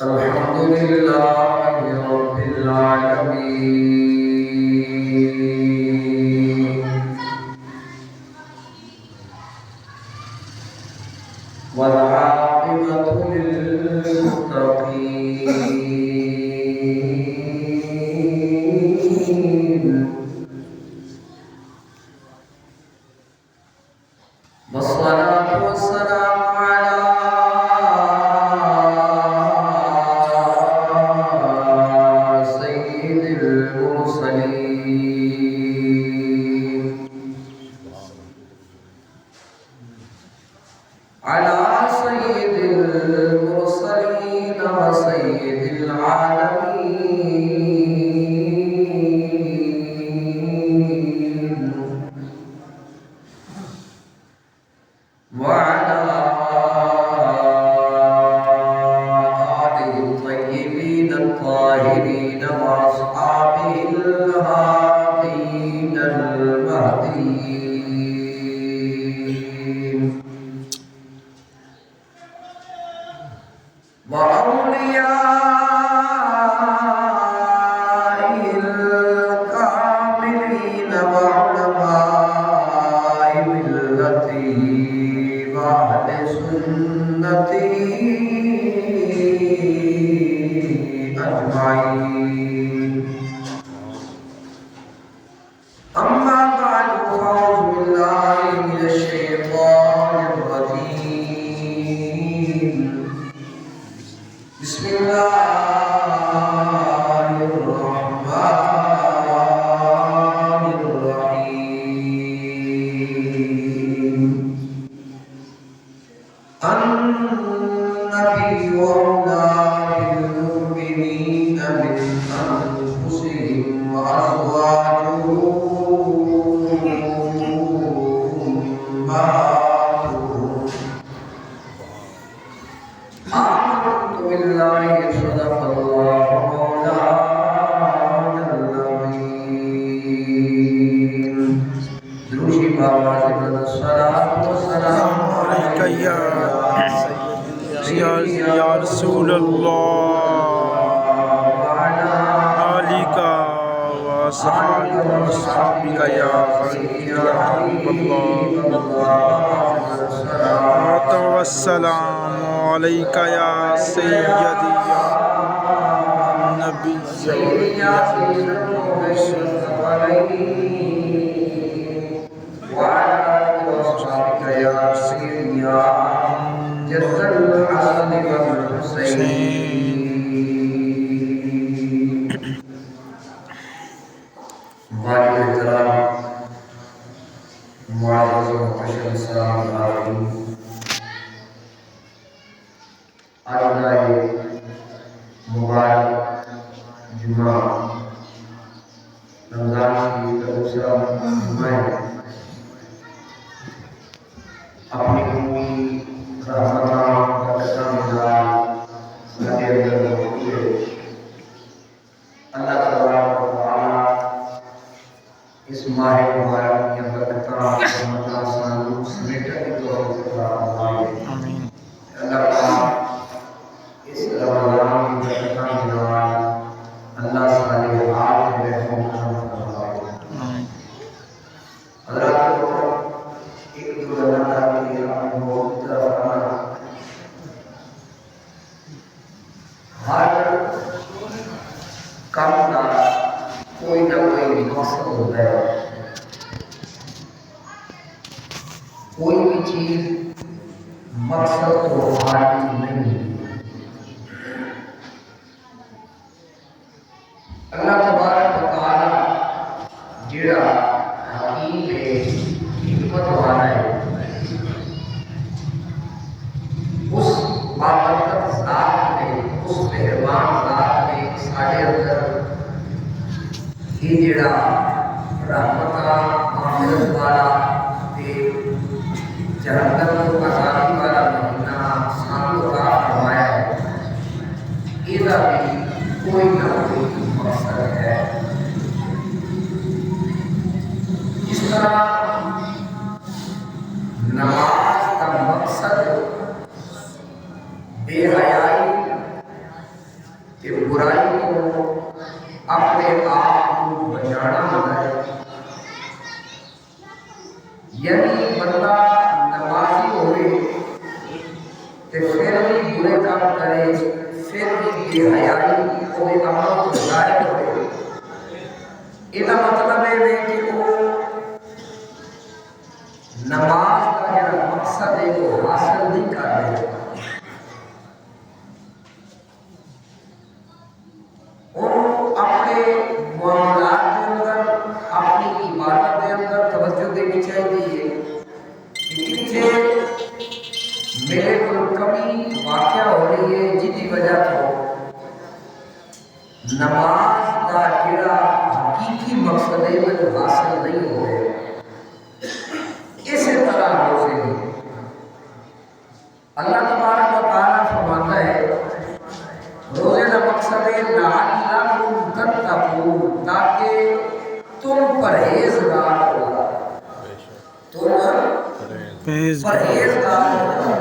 الحمد لله رب العالمين والعاقبة للمتقين والصلاة والسلام على سيد المرسلين وسيد العالمين وعلى آله الطيبين الطاهرين وأصحابه الهادين المهديين وأوليائه الكاملين وعلماء ملته وأهل سنته أجمعين أما بعد فأعوذ بالله من الشيطان الرجيم بسم الله الرحمن الرحيم النبي أولى بالمؤمنين من أنفسهم وأزواجه أمهاتهم آمنت بالله صدق الله مولانا العظيم دروشی بابا ذکر الصلاة والسلام عليك يا رسول الله عليك وأصحابك يا حبيب الله والسلام عليك يا سيدي يا نبي وعلى آله وصحبه يا سيدي يا جد الحسن والحسين والد الكرام معزز ومحترم السلام عليكم آج مبارک جمعہ رمضان کی دوسرا جمعہ ہے اپنی پوری رحمتاں برکتاں نال سارے اندر موجود ہے اللہ تبارک و تعالی اس ماہ مبارک کی برکتاں رحمتاں سانو سمیٹنے کی توفیق عطا فرمائے آمین اللہ پاک اس رمضان کی برکتاں نال اللہ صالحات میں رحم و کرم فرمائے آمین حضرات ایک دو اللہ تعالی کی رحمت و کرم ہر کام کا کوئی نہ کوئی مقصد ہوتا ہے کوئی بھی چیز مقصد تو خالی نہیں اللہ تبارک و تعالی جڑا حکیم ہے حکمت والا ہے اس بابرکت ذات نے اس مہربان ذات نے سارے اندر یہ جڑا رحمت مغفرت والا تے جہنم کو آزادی والا مہینہ سانو عطا فرمایا ہے یہ بھی کوئی نہ کوئی مقصد ہے جس طرح نماز کا مقصد بے حیائی کہ برائی کو اپنے آپ کو بچانا ہوتا ہے، یعنی بندہ نمازی ہوئے تے پھر بھی برے کام کرے، پھر بھی بے حیائی وہ عمل کو ظاہر ہوئے، یہ مطلب ہے کہ وہ نماز کا جو مقصد ہے وہ حاصل نہیں کر رہے، انہوں اپنے معاملات کے اندر اپنی عبادت کے اندر توجہ دینی چاہیے کہ کتنے میرے کو کمی واقع ہو رہی ہے جن کی وجہ تو نماز کا جڑا حقیقی مقصد ہے وہ حاصل نہیں ہو رہے۔ اسی طرح روزے میں اللہ تبارک و تعالیٰ فرماتا ہے روزے کا مقصد ہے لعلکم تتقون، تاکہ تم پرہیزگار ہو، تم پرہیزگار ہو۔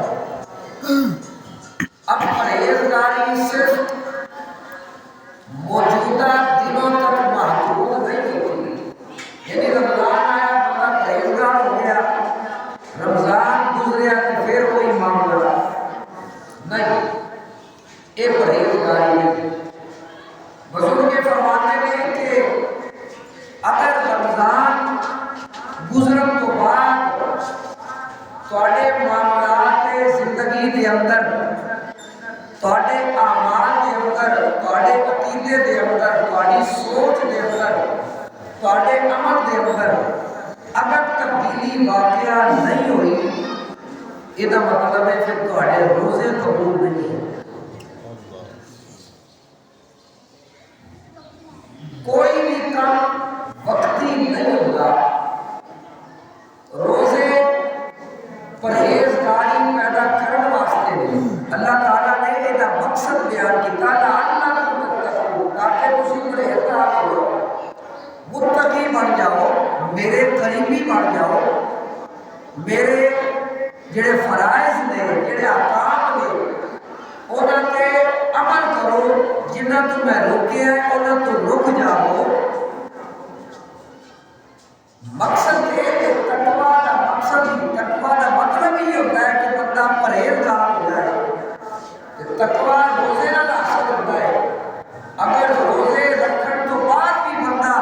اب پرہیزگاری صرف موجودہ دنوں تک محدود نہیں ہوتی، یعنی رمضان آیا بندہ پرہیزگار ہو گیا، رمضان گزریا تو پھر کوئی معاملہ نہیں، یہ پرہیزگاری نہیں۔ بزرگ فرماتے ہیں کہ اگر رمضان گزرن تو بعد تواڈے معاملات زندگی دے اندر، تواڈے اعمال دے اندر، تواڈے عقیدے دے اندر، تواڈی سوچ دے اندر، تواڈے عمل دے اندر اگر تبدیلی واقعہ نہیں ہوئی، یہ مطلب ہے کہ تواڈے روزے قبول نہیں ہیں۔ کوئی بھی کام وقتی نہیں ہوتا، روزے پرہیزگاری پیدا کرنے واسطے نہیں، اللہ تعالیٰ نے یہ مقصد بیان کیا لعلکم تتقون، تاکہ تسی پرہیزگار ہو، متقی بن جاؤ، میرے قریبی بن جاؤ، میرے جڑے فرائض نے، جڑے احکام نے انہاں تے عمل کرو، جنہاں تو میں روکے ہیں انہاں تو رک جاؤ۔ مقصد یہ ہے تقویٰ کا مقصد ہی، تقویٰ کا مطلب ہی ہوتا ہے کہ بندہ پرہیزگار ہو جائے، تقویٰ روزے نہ حاصل ہوتا ہے۔ اگر روزے رکھن تو بعد بھی بندہ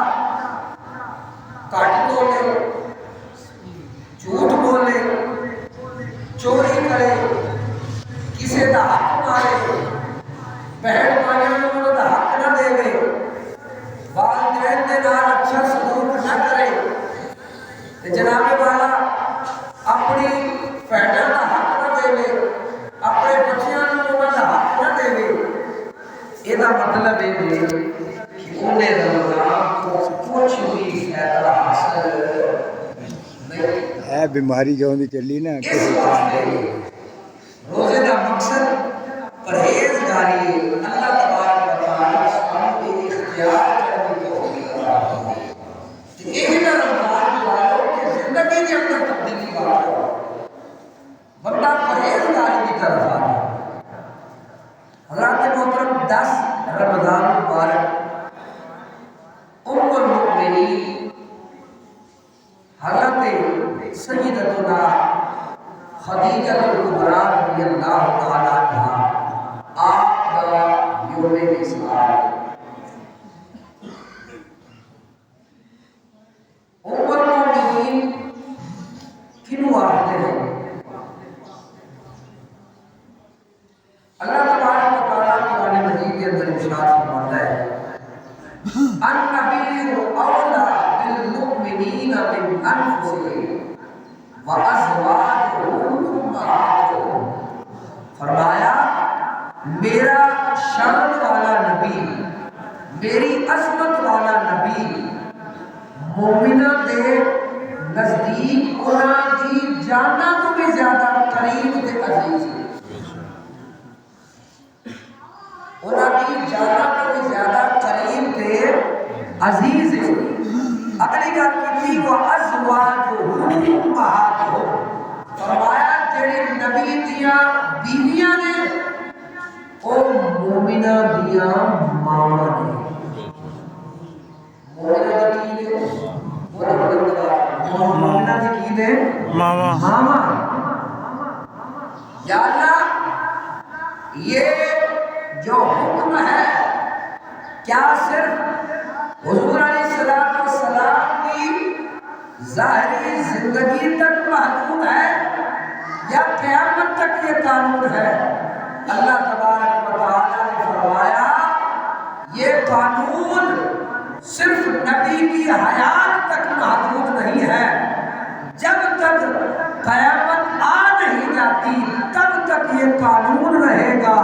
کٹ بولے، جھوٹ بولے، چوری کرے، کسی کا حق مارے، بہن بھائیوں کو حق نہ دے، والدین کے نال اچھا سلوک نہ کرے، جناب والا اپنی بہنوں کا حق نہ دے، اپنے بچیاں کو حق نہ دے، یہ مطلب ہے کہ انہیں رمضان کو کچھ بھی فائدہ حاصل نہیں ہے، بیماری جو بھی چلی نا روزے کا مقصد پرہیزگاری ہے۔ اللہ تبارک و تعالیٰ ہم کو اختیار کرنے کی توفیق عطا فرمائے۔ یہ نہ رمضان والوں کی زندگی کے اندر تبدیلی واقع ہو، بندہ پرہیزگاری کی طرف آ جائے۔ حضرات محترم 10 رمضان مبارک ام المؤمنین حضرت سیدتنا خدیجہ الکبریٰ رضی اللہ تعالیٰ عنہا آپ کا یوم وصال۔ ام المؤمنین کنوں آتے ہیں؟ اللہ تبارک و تعالیٰ قرآن مجید کے اندر ارشاد فرماتا ہے النبی اولیٰ بالمؤمنین من انفسہم وازواجہ امہاتہم، فرمایا میرا شان والا نبی، میری عظمت والا نبی مومنہ دے نزدیک انہاں دی جاناں تو بھی زیادہ قریب تے عزیز ہے، انہاں کی جاناں تو بھی زیادہ قریب تے عزیز ہے۔ اگلی گل کی وازواجہ امہاتہم، فرمایا جڑی نبی دیاں بیویاں نے وہ مومنہ دیا ماما نے مومنہ دی کی نے مومنہ دی کی نے ماما ماما یا اللہ یہ جو حکم ہے کیا صرف حضور علیہ السلام کی ظاہری زندگی تک محدود ہے یا قیامت تک یہ قانون ہے؟ اللہ تبارک و تعالیٰ نے فرمایا یہ قانون صرف نبی کی حیات تک محدود نہیں ہے، جب تک قیامت آ نہیں جاتی تب تک یہ قانون رہے گا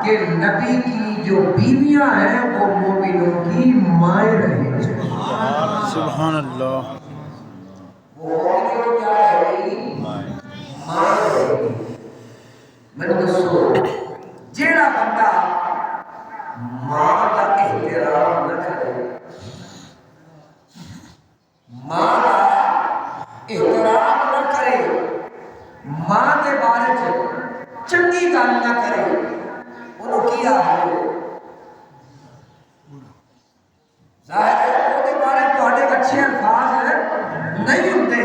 کہ نبی کی جو بیویاں ہیں وہ مومنوں کی مائیں رہیں گی۔ سبحان اللہ وہ مومنوں کو کیا رہے گی؟ ماں رہے گی۔ میرے دوستو جیڑا بندہ ماں کا احترام نہ کرے، ماں کا احترام نہ کرے، ماں کے بارے چنگی گل نہ کرے، انہوں کیا ہے ظاہر ہے وہ کے بارے تھوڑے اچھے الفاظ ہیں نہیں ہوتے،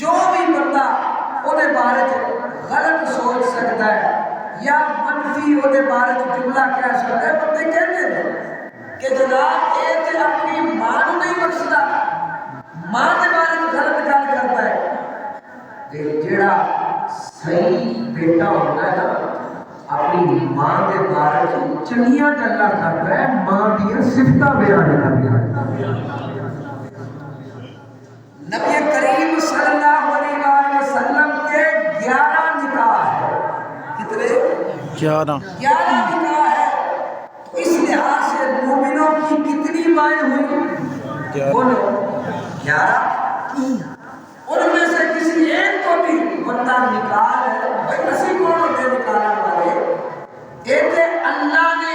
جو بھی بندہ وہ کے بارے غلط سوچ سکتا ہے یا منفی وہ کے بارے جملہ کہہ سکتا ہے، بندے کہتے ہیں کہ جناب یہ تو اپنی ماں نہیں بخشتا، ماں کے بارے میں غلط گل کرتا ہے۔ جیڑا صحیح بیٹا ہوتا ہے نا اپنی ماں کے بارے میں چنگیاں گلاں کرتا ہے، ماں دیا صفتاں بیان کرتا ہے۔ نبی کریم صلی اللہ علیہ وآلہ وسلم کے 11 نکاح ہے، کتنے؟ 11 نکاح ہے، تو اس لحاظ سے مومنوں کی کتنی مائیں ہوئی؟ بولو 11۔ ان میں سے کسی ایک کو بھی بندہ نکال ہے بھائی اسی کون ہوتے نکالنے والے؟ ایک اللہ نے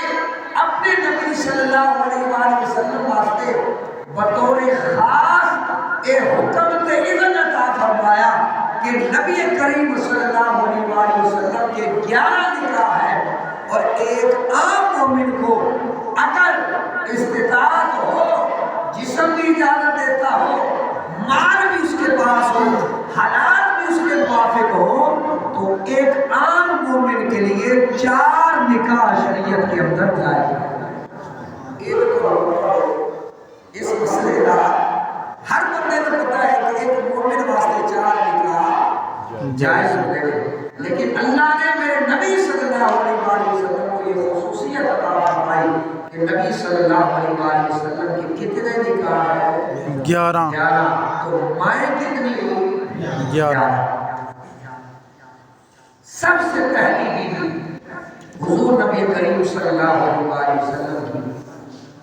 اپنے نبی صلی اللہ علیہ وآلہ وسلم واسطے بطور خاص اے حکم تے اذن عطا فرمایا کہ نبی کریم صلی اللہ علیہ وآلہ وسلم کے 11 نکاح ہے، اور ایک عام مومن کو اگر استطاعت ہو، جسم بھی اجازت دیتا ہو، مال بھی اس کے پاس ہو، حالات بھی اس کے موافق ہو، تو ایک عام مومن کے لیے 4 نکاح شریعت کے اندر جائز ہے۔ اس مسئلے کا ہر بندے کو پتہ ہے کہ ایک مومن واسطے 4 نکاح جائز ہو گئے، لیکن اللہ نے میرے نبی صلی اللہ علیہ وآلہ وسلم کو یہ خصوصیت عطا فرمائی کہ نبی صلی اللہ علیہ وآلہ وسلم کے کتنے نکاح ہیں؟ 11۔ تو مائیں کتنی ہوئی؟ 11۔ سب سے پہلی بیوی حضور نبی کریم صلی اللہ علیہ وآلہ وسلم کی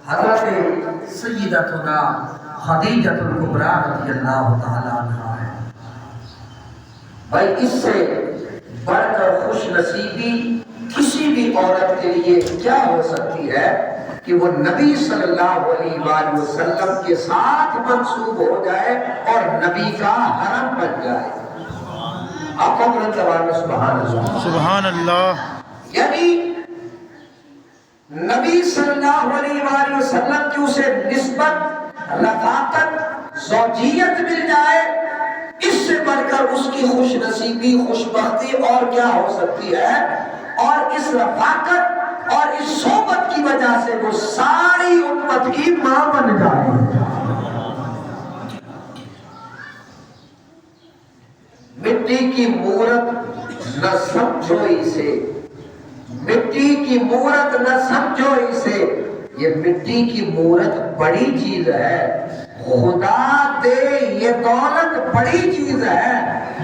حضرت سیدتنا خدیجہ الکبریٰ رضی اللہ تعالی عنہا ہے۔ بھائی اس سے بڑھ کر خوش نصیبی کسی بھی عورت کے لیے کیا ہو سکتی ہے کہ وہ نبی صلی اللہ علیہ وآلہ وسلم کے ساتھ منسوب ہو جائے اور نبی کا حرم بن جائے۔ آپ کو بلند آواز میں سبحان اللہ، سبحان اللہ۔ یعنی نبی صلی اللہ علیہ وآلہ وسلم کی اسے نسبت، رفاقت، زوجیت مل جائے، اس سے بڑھ کر اس کی خوش نصیبی، خوش بختی اور کیا ہو سکتی ہے؟ اور اس رفاقت اور اس صحبت کی وجہ سے وہ ساری امت کی ماں بن جائے۔ مٹی کی مورت نہ سمجھو اسے، مٹی کی مورت نہ سمجھو اسے، یہ مٹی کی مورت بڑی چیز ہے، خدا دے یہ دولت بڑی چیز ہے،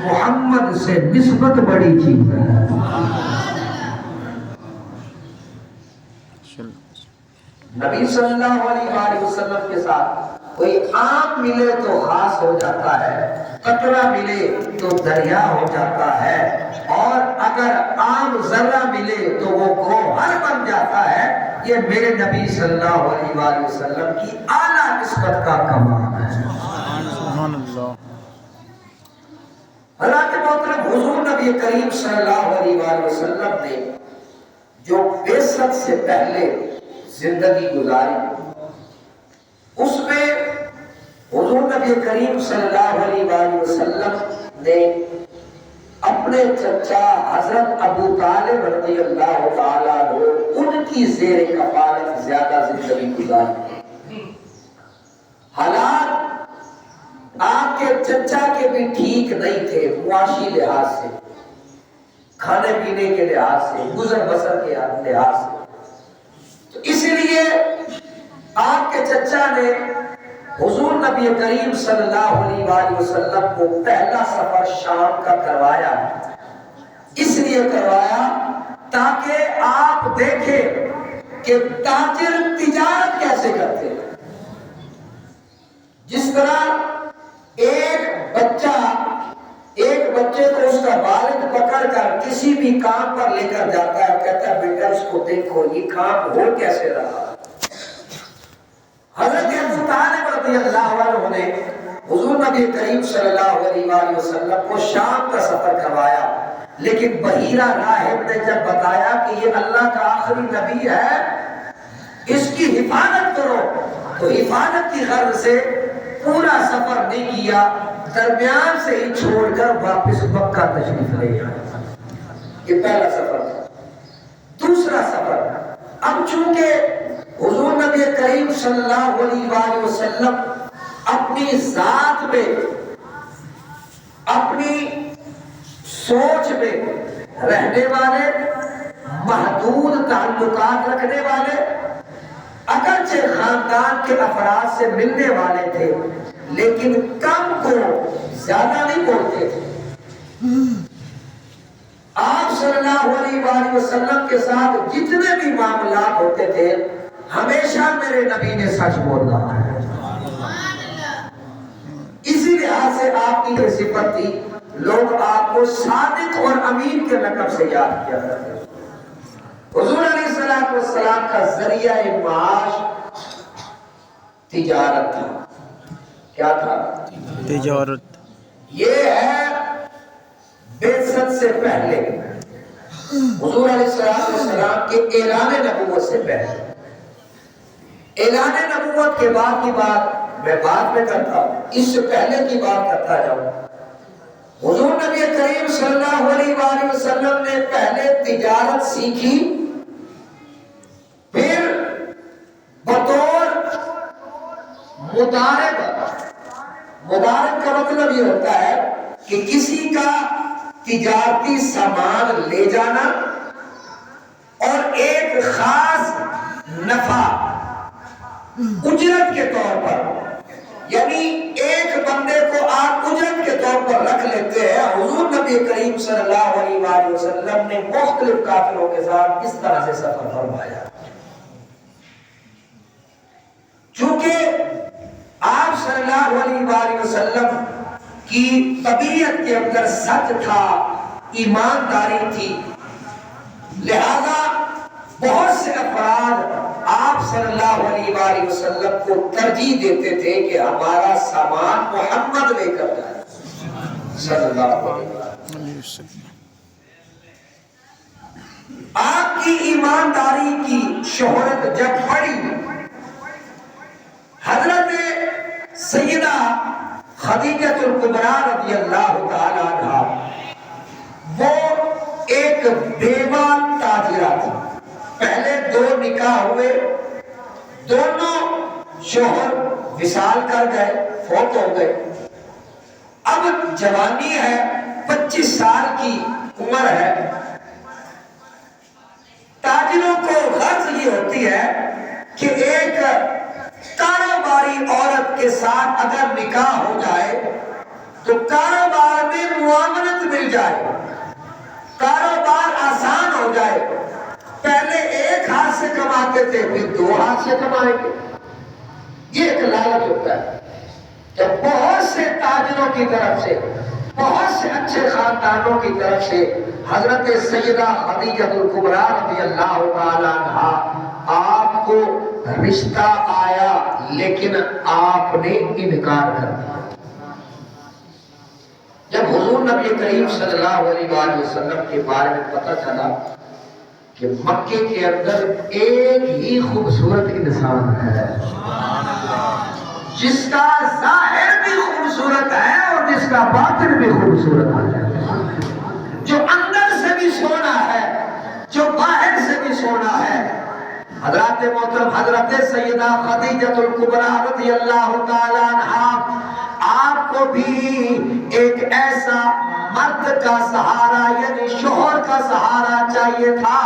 محمد سے نسبت بڑی چیز ہے۔ نبی صلی اللہ علیہ وآلہ وسلم کے ساتھ کوئی عام ملے تو خاص ہو جاتا ہے، قطرہ ملے تو دریا ہو جاتا ہے، اور اگر عام ذرہ ملے تو وہ گوہر بن جاتا ہے۔ یہ میرے نبی صلی اللہ علیہ وآلہ وسلم کی اعلیٰ نسبت کا کمال ہے۔ سبحان اللہ۔ حضرت محترم حضور نبی کریم صلی اللہ علیہ وآلہ وسلم نے جو بیسر سے پہلے زندگی گزاری، اس میں حضور نبی کریم صلی اللہ علیہ وآلہ وسلم نے اپنے چچا حضرت ابو طالب رضی اللہ تعالیٰ عنہ ان کی زیر کفالت زیادہ زندگی گزاری۔ حالات آپ کے چچا کے بھی ٹھیک نہیں تھے، معاشی لحاظ سے، کھانے پینے کے لحاظ سے، گزر بسر کے لحاظ سے، تو اس لیے آپ کے چچا نے حضور نبی کریم صلی اللہ علیہ وآلہ وسلم کو پہلا سفر شام کا کروایا، اس لیے کروایا تاکہ آپ دیکھیں کہ تاجر تجارت کیسے کرتے ہیں۔ جس طرح ایک بچے کو اس کا والد پکڑ کر کسی بھی کام پر لے کر جاتا ہے، کہتا ہے بیٹا اس کو دیکھو یہ کام ہو کیسے رہا۔ حضرت ابو طالب رضی اللہ عنہ نے حضور نبی کریم صلی اللہ علیہ وآلہ وسلم کو شام کا سفر کروایا، لیکن بحیرہ راہب نے جب بتایا کہ یہ اللہ کا آخری نبی ہے، اس کی حفاظت کرو، تو حفاظت کی غرض سے پورا سفر نہیں کیا، درمیان سے ہی چھوڑ کر واپس مکہ تشریف لے آئے۔ یہ پہلا سفر تھا۔ دوسرا سفر، اب چونکہ حضور نبی کریم صلی اللہ علیہ وآلہ وسلم اپنی ذات میں، اپنی سوچ میں رہنے والے، محدود تعلقات رکھنے والے، اگرچہ خاندان کے افراد سے ملنے والے تھے لیکن کم کو زیادہ نہیں بولتے تھے۔ آپ صلی اللہ علیہ وآلہ وسلم کے ساتھ جتنے بھی معاملات ہوتے تھے ہمیشہ میرے نبی نے سچ بولنا ہے، اسی لحاظ سے آپ کی یہ صفت تھی، لوگ آپ کو صادق اور امین کے لقب سے یاد کیا کرتے ہیں۔ حضور علیہ السلام کا ذریعہ معاش تجارت تھا۔ کیا تھا؟ تجارت۔ یہ ہے بعثت سے پہلے، حضور علیہ السلام کے اعلان نبوت سے پہلے۔ اعلان نبوت کے بعد کی بات میں بعد میں کرتا ہوں، اس سے پہلے کی بات کرتا جاؤں۔ حضور نبی کریم صلی اللہ علیہ وآلہ وسلم نے پہلے تجارت سیکھی، پھر بطور مدارب کا مطلب یہ ہوتا ہے کہ کسی کا تجارتی سامان لے جانا اور ایک خاص نفع اجرت کے طور پر، یعنی ایک بندے کو آپ اجرت کے طور پر رکھ لیتے ہیں۔ حضور نبی کریم صلی اللہ علیہ وآلہ وسلم نے مختلف کافروں کے ساتھ اس طرح سے سفر فرمایا۔ چونکہ آپ صلی اللہ علیہ وآلہ وسلم کی طبیعت کے اندر سچ تھا، ایمانداری تھی، لہذا بہت سے افراد آپ صلی اللہ علیہ وآلہ وسلم کو ترجیح دیتے تھے کہ ہمارا سامان محمد لے کر جائے صلی اللہ علیہ وسلم۔ آپ کی ایمانداری کی شہرت جب پڑی، حضرت سیدہ خدیجہ الکبریٰ رضی اللہ تعالی عنہا، وہ ایک بیوہ تاجرہ تھی، پہلے 2 نکاح ہوئے، دونوں شوہر وصال کر گئے، فوت ہو گئے، اب جوانی ہے، 25 سال کی عمر ہے۔ تاجروں کو غرض یہ ہوتی ہے کہ ایک کاروباری عورت کے ساتھ اگر نکاح ہو جائے تو کاروبار میں معاونت مل جائے، کاروبار آسان ہو جائے۔ پہلے ایک ہاتھ سے کماتے تھے، پھر 2 ہاتھ سے کمائیں گے، یہ ایک لالچ ہوتا ہے۔ جب بہت سے تاجروں کی طرف سے، بہت سے اچھے خاندانوں کی طرف سے حضرت سیدہ خدیجہ الکبریٰ رضی اللہ تعالی عنہا آپ کو رشتہ آیا، لیکن آپ نے انکار کر دیا۔ جب حضور نبی کریم صلی اللہ علیہ وآلہ وسلم کے بارے میں پتہ چلا کہ مکے کے اندر ایک ہی خوبصورت انسان ہے جس کا ظاہر بھی خوبصورت ہے اور جس کا باطن بھی خوبصورت ہے، جو اندر سے بھی سونا ہے، جو باہر سے بھی سونا ہے۔ حضرات محترم حضرت سیدہ خدیجہ الکبریٰ رضی اللہ تعالیٰ عنہا، آپ کو بھی ایک ایسا مرد کا سہارا یعنی شوہر کا سہارا چاہیے تھا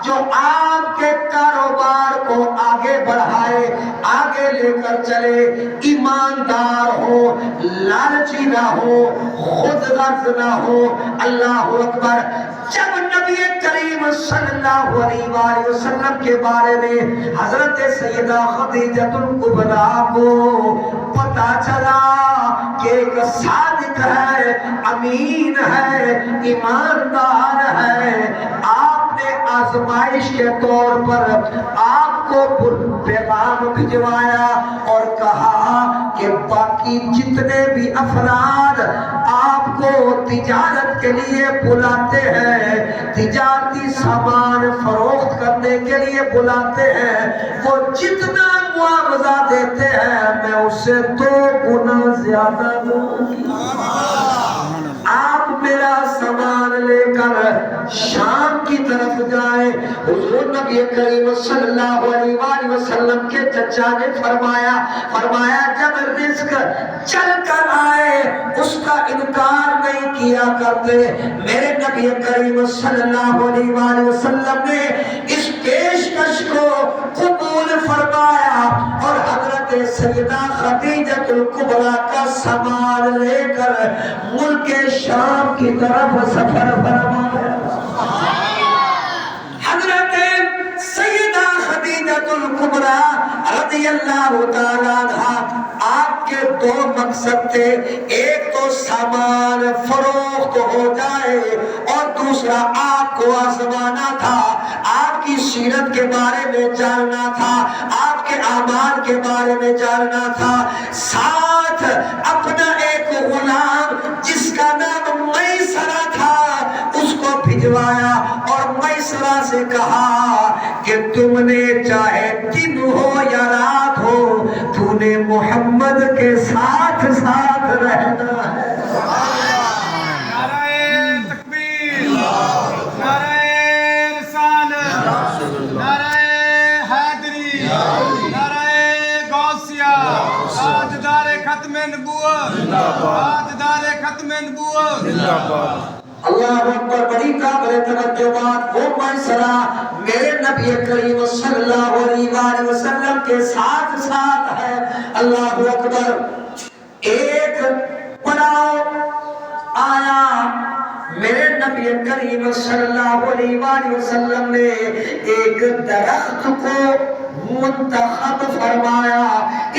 جو آپ کے کاروبار کو آگے بڑھائے، آگے لے کر چلے، ایماندار ہو، لالچی نہ ہو، خود غرض نہ ہو۔ اللہ اکبر۔ جب نبی کریم صلی اللہ علیہ وآلہ وسلم کے بارے میں حضرت سیدہ خدیجہ الکبریٰ کو پتا چلا کہ ایک صادق ہے، امین ہے، ایماندار ہے، آپ نے آزمائش کے طور پر آپ کو پیغام بھجوایا اور کہا کہ باقی جتنے بھی افراد آپ کو تجارت کے لیے بلاتے ہیں، تجارتی سامان فروخت کرنے کے لیے بلاتے ہیں، وہ جتنا معاوضہ دیتے ہیں میں اس سے 2 گنا زیادہ دوں گی۔ آپ میرا سامان لے کر شام کی طرف جائیں۔ حضور نبی کریم صلی اللہ علیہ وآلہ وسلم کے چچا نے فرمایا جب رزق چل کر آئے اس کا انکار نہیں کیا کرتے۔ میرے نبی کریم صلی اللہ علیہ وآلہ وسلم نے اس پیشکش کو قبول فرمایا اور حضرت سیدہ خدیجہ الکبریٰ کا سامان لے کر ملک شام کی طرف سفر فرمایا۔ حضرت سیدہ خدیجہ الکبریٰ رضی اللہ تعالیٰ عنہا، آپ کے 2 مقصد تھے، ایک تو سامان فروخت ہو جائے اور دوسرا آپ کو آزمانا تھا، آپ کی سیرت کے بارے میں جاننا تھا، آپ کے اعمال کے بارے میں جاننا تھا۔ ساتھ اپنا ایک غلام جس کا نام میسرہ تھا اس کو بھجوایا اور میسرہ سے کہا کہ تم نے چاہے دن ہو یا رات ہو تو نے محمد کے ساتھ ساتھ رہنا ہے۔ نعرہ تکبیر، نعرہ رسالت، نعرہ حیدری، نعرہ غوثیہ، تاجدار ختم نبوت، تاجدار ختم نبوت۔ اللہ اکبر۔ بڑی قابل توجہ بات، وہ میسرہ میرے نبی کریم صلی اللہ علیہ وآلہ وسلم کے ساتھ ساتھ ہے۔ اللہ اکبر۔ ایک پڑاؤ آیا، میرے نبی کریم صلی اللہ علیہ وآلہ وسلم نے ایک درخت کو منتخب فرمایا،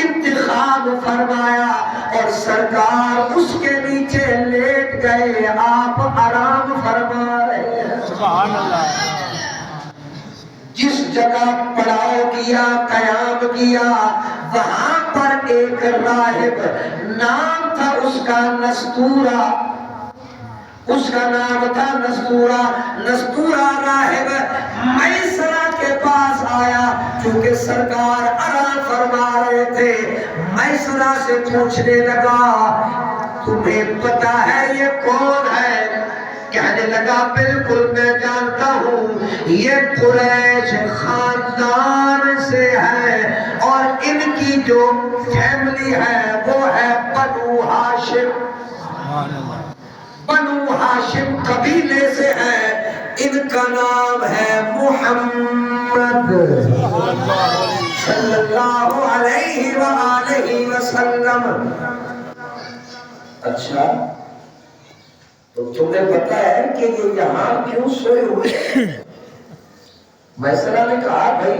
انتخاب فرمایا اور سرکار اس کے نیچے لیٹ گئے، آپ آرام فرما رہے ہیں۔ سبحان اللہ۔ جس جگہ پڑاؤ کیا، قیام کیا، وہاں پر ایک راہب، نام تھا اس کا نستورہ، اس کا نام تھا نستورہ۔ نستورہ راہب میسرہ کے پاس آیا، چونکہ سرکار آرام فرما رہے تھے، میسرہ سے پوچھنے لگا تمہیں پتا ہے یہ کون ہے؟ کہنے لگا بالکل میں جانتا ہوں، یہ قریش خاندان سے ہے اور ان کی جو فیملی ہے وہ ہے بنو ہاشم۔ بنو ہاشم قبیلے سے ہے، ان کا نام ہے محمد صلی اللہ علیہ وآلہ وسلم۔ اچھا تو تمہیں پتا ہے کہ یہ یہاں کیوں سوئے ہوئے؟ میسرہ نے کہا بھائی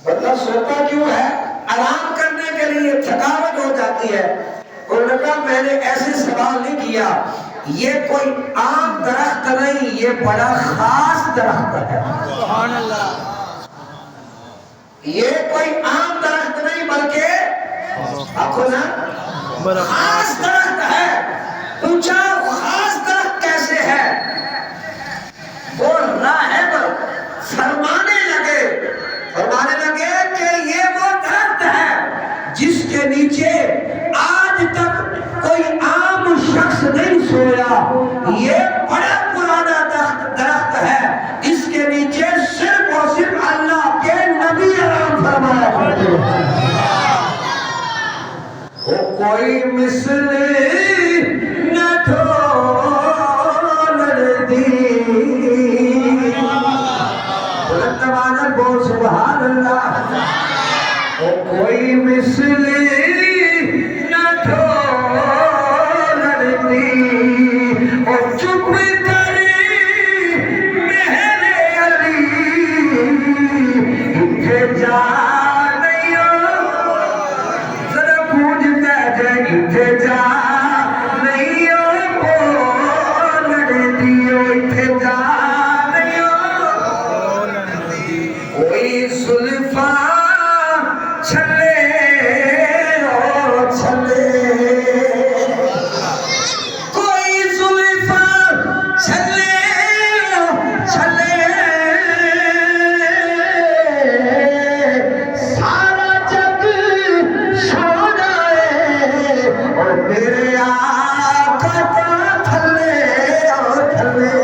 بندہ سوتا کیوں ہے؟ آرام کرنے کے لیے، تھکاوٹ ہو جاتی ہے۔ انہوں نے کہا میں نے ایسے سوال نہیں کیا، یہ کوئی عام درخت نہیں، یہ بڑا خاص درخت ہے۔ سبحان اللہ۔ یہ کوئی عام درخت نہیں بلکہ آخو نا خاص درخت ہے۔ پوچھا خاص درخت کیسے ہے؟ وہ راہب زبان بول سبحان اللہ او کوئی مثلی نہ ڈھولتی او چپ کری میرے علی اٹھے جا نہیں ہو ذرا پوجھتا جائے اٹھے جا نہیں ہو لڑتی ہو اٹھے جا نہیں ہو کوئی زلفاں چھلے او چھلے کوئی زلفاں چھلے او چھلے سارا جگ سونا ہے اور میرے آقا کا تھلے او تھلے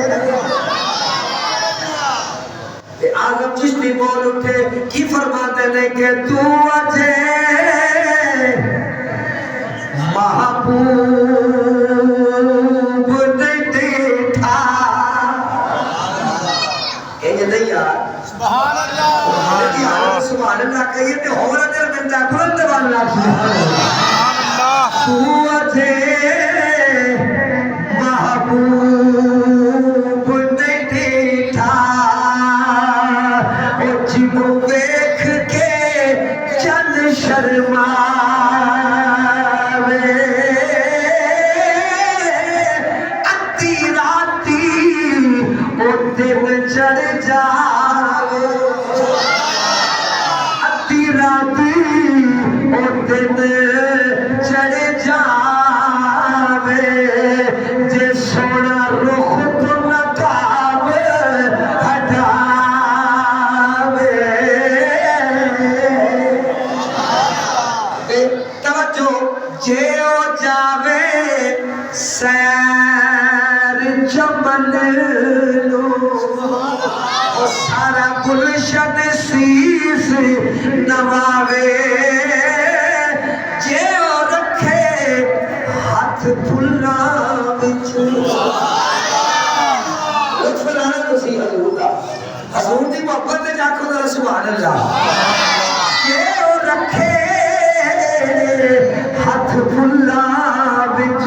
آدم چشتی بول اٹھے کی فرماتے ہیں کہ تو اجے محبوب نہیں دیٹھا کہیں نہیں یار سبحان اللہ لیکن آدم سبحان اللہ کہیے کہ ہورا دل بنتا بلند والا سبحان اللہ تو اجے محبوب نہیں دیٹھا جنوں ویکھ کے چند شرماوے ادھی راتی او دن چڑھ جاوے ادھی راتی او دن چڑھ جاوے جے سونا رخ تو نقاب ہٹا جے او جاوے سیر چمن لو او سارا گلشن سیس نواوے جے او رکھے ہاتھ پھلاں وچ لطف لانا تسی حضور دا حضور دی محبت تے جاکھو ذرا سبحان اللہ جے او رکھے ہاتھ پھلاں وچ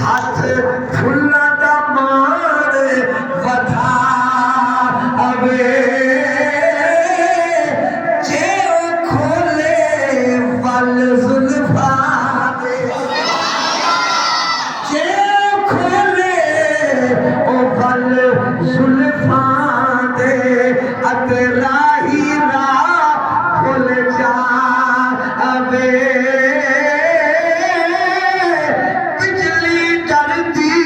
ہاتھ پھلاں دا مان ودھاوے جے او کھولے ول زلفاں دے جے او کھولے او ول زلفاں دے اتے راہی راہ کھل جاوے بجلی ڈرتی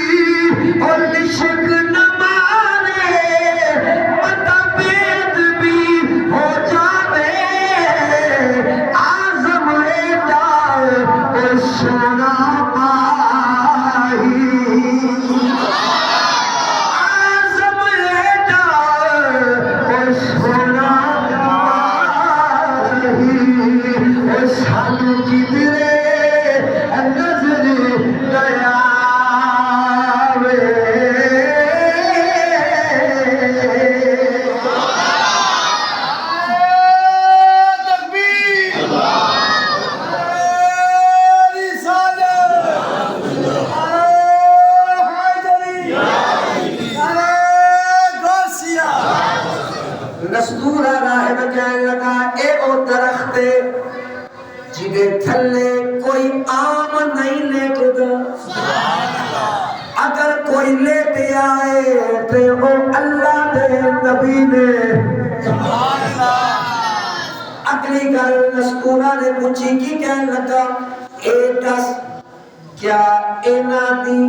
اور لشک نہ مارے متا بید بھی ہو جاوے آزم ایڈا اور سونا ماہی آزم ایڈا اور سونا ماہی اور سانو کدرے نظر گیا تکبیر رسالت حیدری غوثیہ نستورہ راہب کہنے لگا اے او درخت جدے تھلے کوئی آم نہیں لیٹدا اگر کوئی لیٹے آئے تے او اللہ دے نبی نے اگلی گل نستورہ نے پوچھی کی کہنے لگا اے دس کیا اینا دی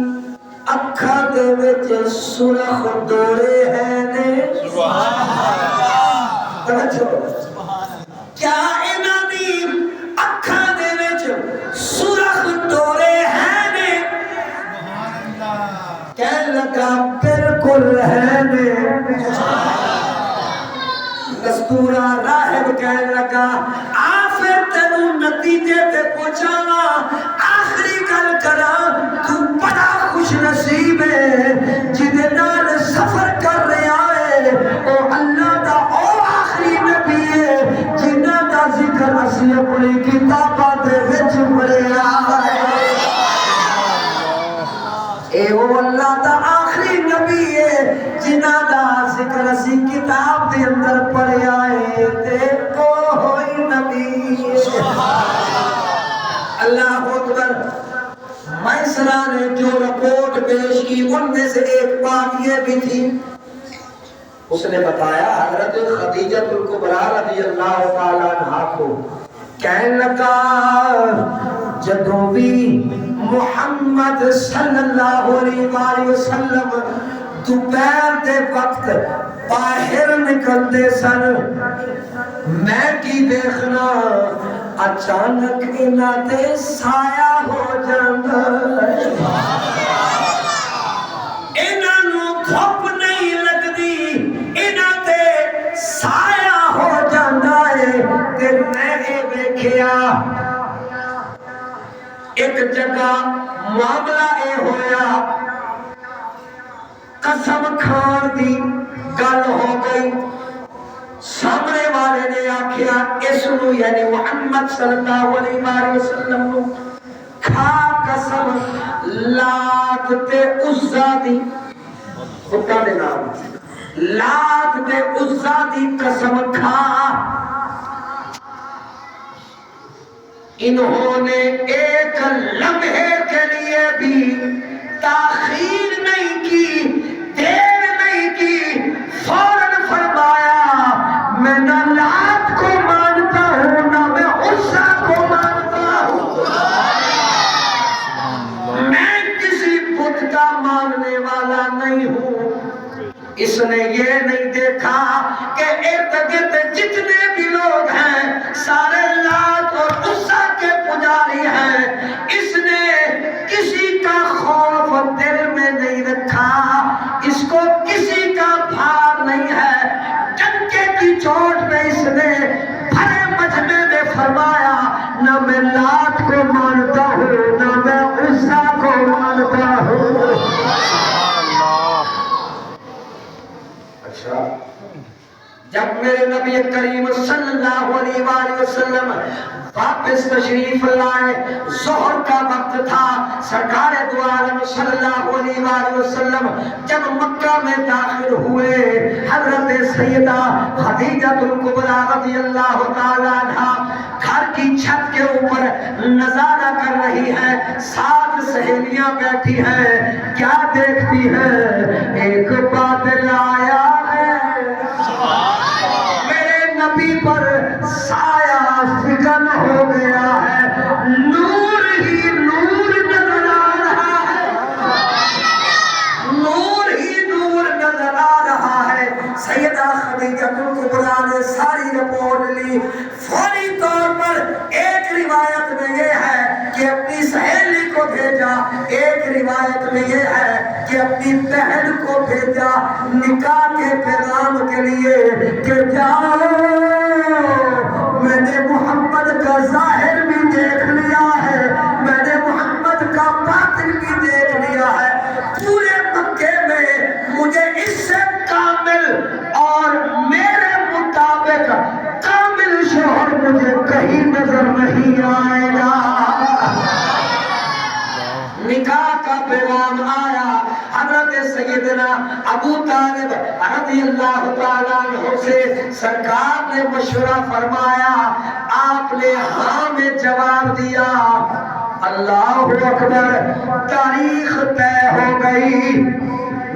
اکھا دے وچ سرخ دورے ہیں نے کیا اینا دی اکھا دے وچ سرخ دورے ہیں نے کہنے لگا بالکل ہے نے دستورہ راہب کہنے لگا آفر تنو نتیجے تے پہنچانا آخری گل کرا تو بڑا خوش نصیب ہے جدے نال سفر کر رہا ہے او اللہ دا اپنی کتاباں دے وچ پڑھیا اے او اللہ دا آخری نبی ہے جنہاں دا ذکر اسی کتاب دے اندر پڑھیا ہے تے کوئی نبی اللہ اکبر مائسرا نے جو رپورٹ پیش کی ان میں سے ایک بات یہ بھی تھی اس نے بتایا حضرت خدیجہ الکبریٰ رضی اللہ تعالیٰ عنہ کو کہنے لگا جدوں بھی محمد صلی اللہ علیہ وآلہ وسلم دوپہر دے وقت باہر نکلتے سن میں کی دیکھنا اچانک انہاں تے سایہ ہو جانا انہاں نو دھوپ نہیں لگدی انہاں تے سایہ ہو جانا ہے تے میں ویکھیا ایک جگہ معاملہ اے ہویا قسم کھان دی گل ہو گئی سامنے والے نے آکھیا اس نو یعنی محمد صلی اللہ علیہ وسلم نو کھا قسم لات تے عزا دی خدا دے نام لات تے عزا دی قسم کھا انہوں نے ایک لمحے کے لیے بھی تاخیر نہیں کی دیر نہیں کی فوراً فرمایا میں نہ لات کو مانتا ہوں نہ میں عزا کو مانتا ہوں میں کسی بت کا ماننے والا نہیں ہوں اس نے یہ نہیں دیکھا کہ ارد گرد جتنے بھی لوگ ہیں سارے لات اور عزا کے پجاری ہیں اس نے کسی کا خوف دل میں نہیں رکھا اس کو کسی کا بھار نہیں ہے ڈنکے کی چوٹ میں اس نے بھرے مجمع میں فرمایا نہ میں لات کو مانتا ہوں نہ میں عزا کو مانتا ہوں اچھا جب میرے نبی کریم صلی اللہ علیہ وآلہ وسلم واپس تشریف لائے ظہر کا وقت تھا سرکار دو عالم صلی اللہ علیہ وآلہ وسلم جب مکہ میں داخل ہوئے حضرت سیدہ خدیجہ الکبریٰ رضی اللہ تعالیٰ عنہ گھر کی چھت کے اوپر نظارہ کر رہی ہے ساتھ سہیلیاں بیٹھی ہیں کیا دیکھتی ہیں ایک بادل آیا ہے میرے نبی پر سایہ فکن ہو گیا ہے نور ہی نور نظر آ رہا ہے نور ہی نور نظر آ رہا ہے سیدہ خدیجہ الکبریٰ نے ساری رپورٹ لی فوری طور پر ایک روایت میں یہ ہے کہ اپنی سہیلی کو بھیجا ایک روایت میں یہ ہے کہ اپنی بہن کو بھیجا نکاح کے پیغام کے لیے کہ جاؤ میں نے محمد کا ظاہر بھی دیکھ لیا ہے میں نے محمد کا باطن بھی دیکھ لیا ہے پورے مکے میں مجھے اس سے کامل اور میرے مطابق کامل شوہر مجھے کہیں نظر نہیں آئے گا نکاح کا پیغام آیا حضرت سیدنا ابو طالب رضی اللہ تعالیٰ عنہ سے سرکار نے مشورہ فرمایا آپ نے ہاں میں جواب دیا اللہ اکبر تاریخ طے ہو گئی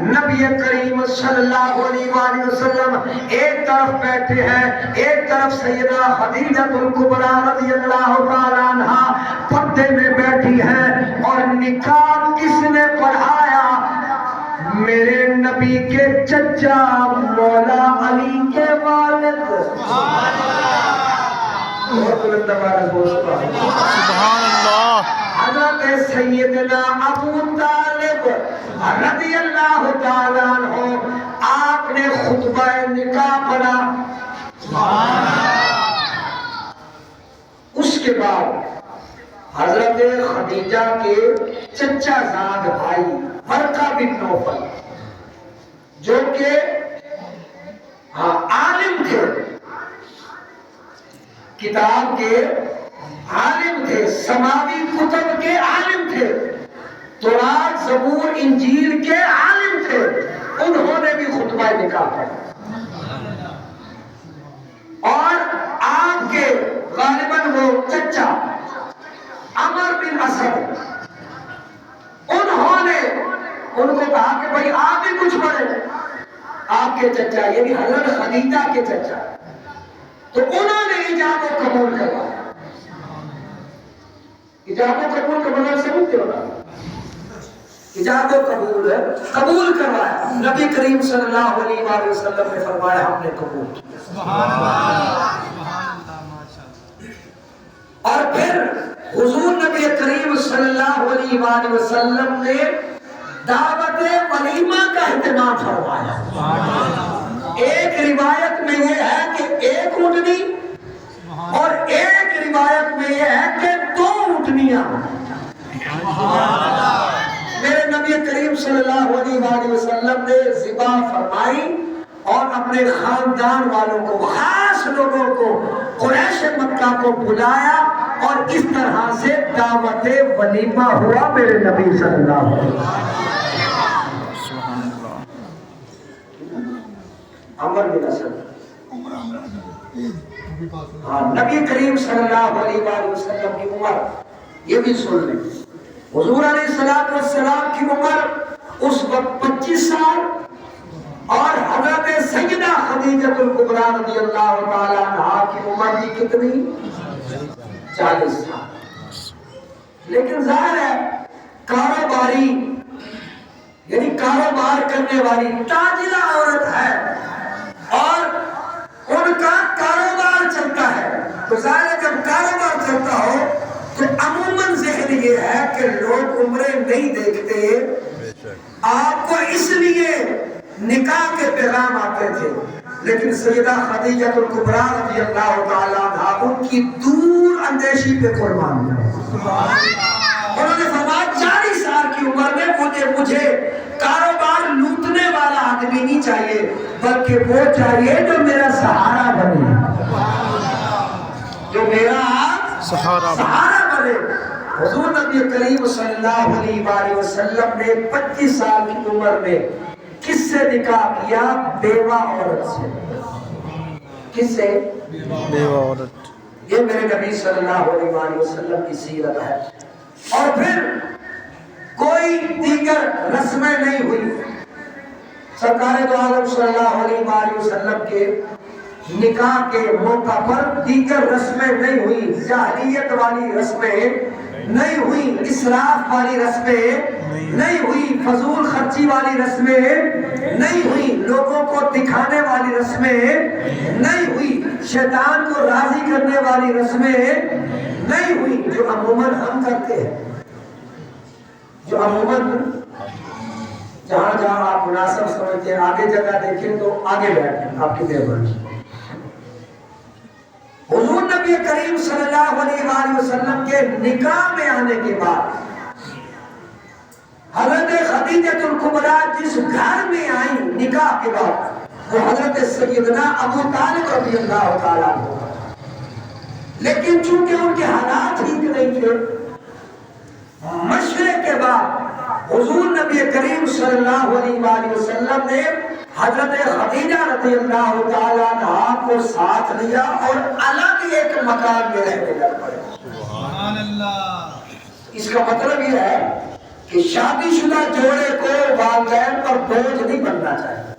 نبی کریم صلی اللہ علیہ وآلہ وسلم ایک طرف بیٹھے ہیں ایک طرف سیدہ خدیجہ الکبریٰ رضی اللہ تعالیٰ عنہ پردے میں بیٹھی ہیں اور نکاح کس نے پڑھایا میرے نبی کے چچا مولا علی کے والد سبحان اللہ حضرت سیدنا ابو طالب رضی اللہ تعالیٰ عنہ آپ نے خطبہ نکاح پڑھا اس کے بعد حضرت خدیجہ کے چچا زاد بھائی ورقہ بن نوفل جو کہ عالم تھے کتاب کے عالم تھے، سماوی کتب کے عالم تھے، تورات زبور انجیل کے عالم تھے، انہوں نے بھی خطبہ نکاح پڑھا اور آپ کے غالباً وہ چچا عمر بن اسد انہوں نے ان کو کہا کہ بھائی آپ بھی کچھ پڑھیں، آپ کے چچا یعنی حضرت خدیجہ کے چچا، تو انہوں نے ایجاب و قبول کروایا۔ ایجاب و قبول کا مطلب سمجھتے ہو نا؟ ایجاب و قبول کروایا۔ نبی کریم صلی اللہ علیہ وآلہ وسلم نے فرمایا ہم نے قبول کیا۔ اور پھر حضور نبی کریم صلی اللہ علیہ وآلہ وسلم نے دعوت ولیمہ کا اہتمام فرمایا۔ ایک روایت میں یہ ہے کہ ایک اونٹنی اور ایک روایت میں یہ ہے کہ 2 اونٹنیاں۔ میرے نبی کریم صلی اللہ علیہ وآلہ وسلم نے ذبح فرمائی اور اپنے خاندان والوں کو، خاص لوگوں کو، قریش مکہ کو بلایا اور اس طرح سے دعوت ولیمہ ہوا میرے نبی صلی اللہ علیہ وسلم۔ عمر بن اسد، ہاں نبی کریم صلی اللہ علیہ وآلہ وسلم کی عمر یہ بھی سن لیں۔ حضور علیہ السلام کی عمر اس وقت 25 سال اور حضرت سیدہ خدیجہ الکبریٰ رضی اللہ تعالی عنہا کی عمر بھی کتنی؟ 40 سال۔ لیکن ظاہر ہے کاروباری یعنی کاروبار کرنے والی تاجرہ عورت ہے اور ان کا کاروبار چلتا ہے، تو ظاہر ہے جب کاروبار چلتا ہو تو عموماً ذہن یہ ہے کہ لوگ عمریں نہیں دیکھتے، آپ کو اس لیے نکاح کے پیغام آتے تھے۔ لیکن سیدہ خدیجہ الکبریٰ رضی اللہ تعالیٰ عنہا ان کی دور اندیشی پہ قربان ہوئے۔ انہوں نے فرمایا 40 سال کی عمر میں مجھے کاروبار لوٹنے والا آدمی نہیں چاہیے، بلکہ وہ چاہیے جو میرا سہارا بنے، جو میرا سہارا بنے۔ حضور نبی کریم صلی اللہ علیہ وآلہ وسلم نے 25 سال کی عمر میں کس سے نکاح کیا؟ بیوہ عورت سے۔ کس سے؟ بیوہ عورت۔ یہ میرے نبی صلی اللہ علیہ وآلہ وسلم کی سیرت ہے۔ اور پھر کوئی دیگر رسمیں نہیں ہوئی۔ سرکار دو عالم صلی اللہ علیہ وآلہ وسلم کے نکاح کے موقع پر دیگر رسمیں نہیں ہوئی، جاہلیت والی رسمیں نہیں ہوئی، اسراف والی رسمیں نہیں ہوئی، فضول خرچی والی رسمیں نہیں ہوئی، لوگوں کو دکھانے والی رسمیں نہیں ہوئی، شیطان کو راضی کرنے والی رسمیں نہیں ہوئی، جو عموماً ہم کرتے ہیں، جو عموماً جہاں جہاں آپ مناسب سمجھتے ہیں آگے جگہ دیکھیں تو آگے بیٹھیں آپ کی مہربانی۔ حضور نبی کریم صلی اللہ علیہ وآلہ وسلم کے نکاح میں آنے کے بعد حضرت خدیجہ الکبریٰ جس گھر میں آئیں نکاح کے بعد وہ حضرت سیدنا ابو طالب رضی اللہ تعالیٰ عنہ، لیکن چونکہ ان کے حالات ٹھیک نہیں تھے، مشورے کے بعد حضور نبی کریم صلی اللہ علیہ وآلہ وسلم نے حضرت خدیجہ رضی اللہ تعالیٰ عنہا کو ساتھ لیا اور الگ ایک مکان میں رہنے لگ پڑے۔ سبحان اللہ۔ اس کا مطلب یہ ہے کہ شادی شدہ جوڑے کو والدین پر بوجھ نہیں بننا چاہیے،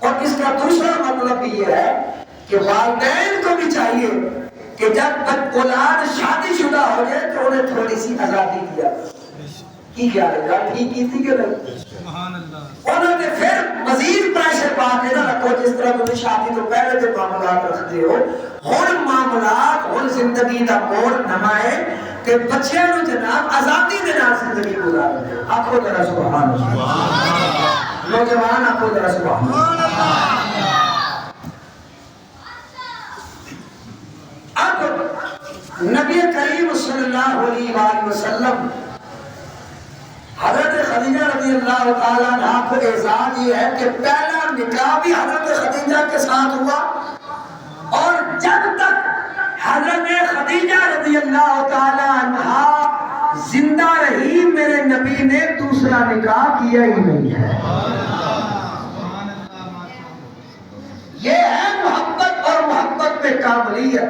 اور اس کا دوسرا مطلب بھی یہ ہے کہ والدین کو بھی چاہیے کہ جب اولاد شادی شدہ ہو جائے تو انہیں تھوڑی سی آزادی دیا کی کیا رہا ٹھیک کی تھی کہ نہیں؟ انہوں نے پھر مزید پریشر پا کے نہ رکھو، جس طرح تمہیں شادی تو پہلے جو معاملات رکھتے ہو، ہن معاملات ہن زندگی دا موڑ نمائے کہ بچیاں نو جناب آزادی دے نال زندگی گزارے۔ آکھو ذرا سبحان اللہ، نوجوان آکھو ذرا سبحان اللہ۔ اب نبی کریم صلی اللہ علیہ وآلہ وسلم حضرت خدیجہ رضی اللہ تعالیٰ عنہ کو اعزاز یہ ہے کہ پہلا نکاح بھی حضرت خدیجہ کے ساتھ ہوا، اور جب تک حضرت خدیجہ رضی اللہ اللہ تعالی عنہا زندہ رہی، میرے نبی نے دوسرا نکاح کیا ہی نہیں ہے۔ یہ ہے محبت اور محبت میں کاملیت۔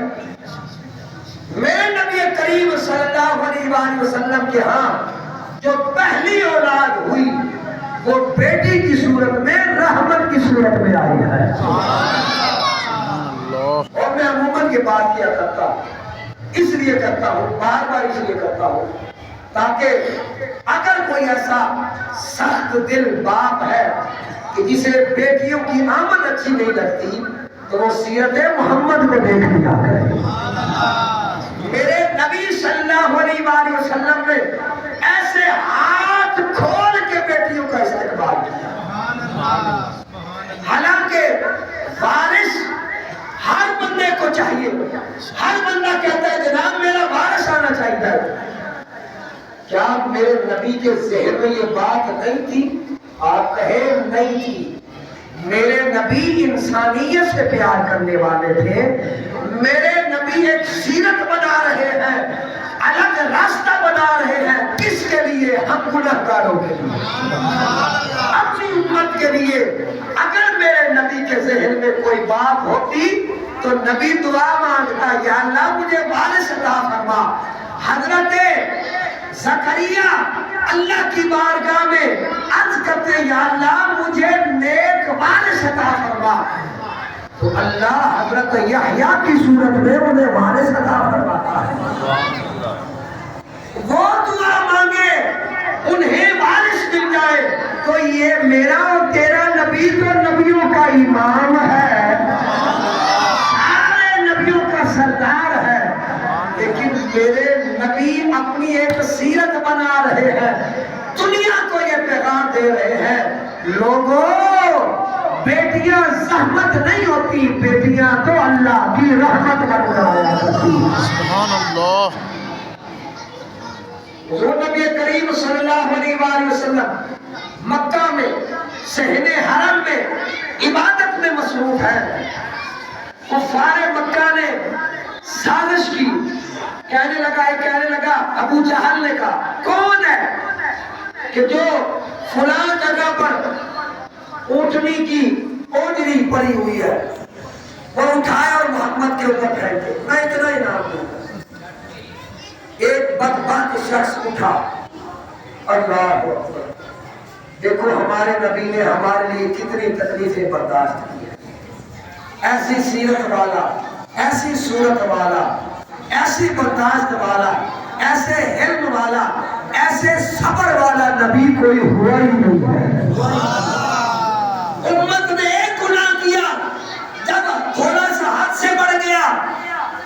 میرے نبی کریم صلی اللہ علیہ وآلہ وسلم کے ہاں جو پہلی اولاد ہوئی وہ بیٹی کی صورت میں، رحمت کی صورت میں آئی ہے۔ اور میں عموماً یہ بات کیا کرتا ہوں، اس لیے کرتا ہوں، بار بار اس لیے کرتا ہوں تاکہ اگر کوئی ایسا سخت دل باپ ہے کہ جسے بیٹیوں کی آمد اچھی نہیں لگتی تو وہ سیرت محمد کو دیکھ لیا کرے۔ میرے نبی صلی اللہ علیہ وآلہ وسلم نے ایسے ہاتھ کھول کے بیٹیوں کا استقبال کیا۔ حالانکہ وارث ہر بندے کو چاہیے، ہر بندہ کہتا ہے جناب میرا وارث آنا چاہیے۔ کیا میرے نبی کے ذہن میں یہ بات نہیں تھی؟ آپ کہیں نہیں تھی۔ میرے نبی انسانیت سے پیار کرنے والے تھے۔ میرے نبی ایک سیرت بنا رہے ہیں، الگ راستہ بنا رہے ہیں۔ کس کے لیے؟ ہم گنہگاروں کے لیے، اپنی امت کے لیے۔ اگر میرے نبی کے ذہن میں کوئی بات ہوتی تو نبی دعا مانگتا، یا اللہ مجھے وارث عطا فرما۔ حضرت زکریا اللہ کی بارگاہ میں عرض کرتے، یا اللہ مجھے نیک وارث عطا فرما، تو اللہ حضرت یحییٰ کی صورت میں انہیں وارث عطا فرماتا ہے۔ وہ دعا مانگے انہیں وارث مل جائے تو یہ میرا اور تیرا نبی تو نبیوں کا امام ہے، سارے نبیوں کا سردار ہے۔ لیکن میرے نبی اپنی ایک سیرت بنا رہے ہیں، دنیا کو یہ پیغام دے رہے ہیں، لوگوں بیٹیاں زحمت نہیں ہوتی، بیٹیاں تو اللہ کی رحمت بن جایا کرتی ہیں۔ سبحان اللہ۔ حضور نبی کریم صلی اللہ علیہ وآلہ وسلم مکہ میں صحن حرم میں عبادت میں مصروف ہے۔ کفار مکہ نے سازش کی، کہنے لگا ابو جہل نے کہا کون ہے کہ جو فلاں جگہ پر اونٹنی کی اوجری پڑی ہوئی ہے وہ اٹھایا اور محمد کے اوپر پھینکے، میں اتنا ہی نام دوں گا۔ ایک بدبخت شخص اٹھا، اللہ اکبر، دیکھو ہمارے نبی نے ہمارے لیے کتنی تکلیفیں برداشت کی ہیں۔ ایسی سیرت والا، ایسی صورت والا، ایسی برداشت والا، ایسے علم والا، ایسے صبر والا نبی کوئی ہوا ہی نہیں ہے۔ امت نے ایک گناہ کیا، جب تھوڑا سا حد سے بڑھ گیا،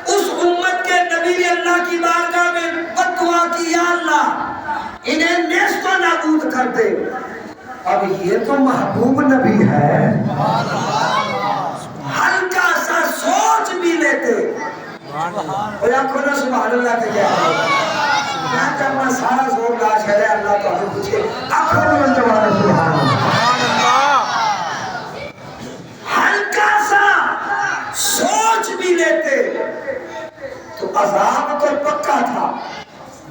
اس امت کے نبی نے اللہ کی بارگاہ میں بددعا کی، یا اللہ انہیں نیست و نابود کر دے۔ اب یہ تو محبوب نبی ہے، ہلکا سا سوچ بھی لیتے۔ سبحان اللہ کے کیا ہے، میں سارا زور لا شہر اللہ تو ہمیں پوچھے سبحان اللہ۔ ہلکا سا سوچ بھی لیتے تو عذاب تو پکا تھا،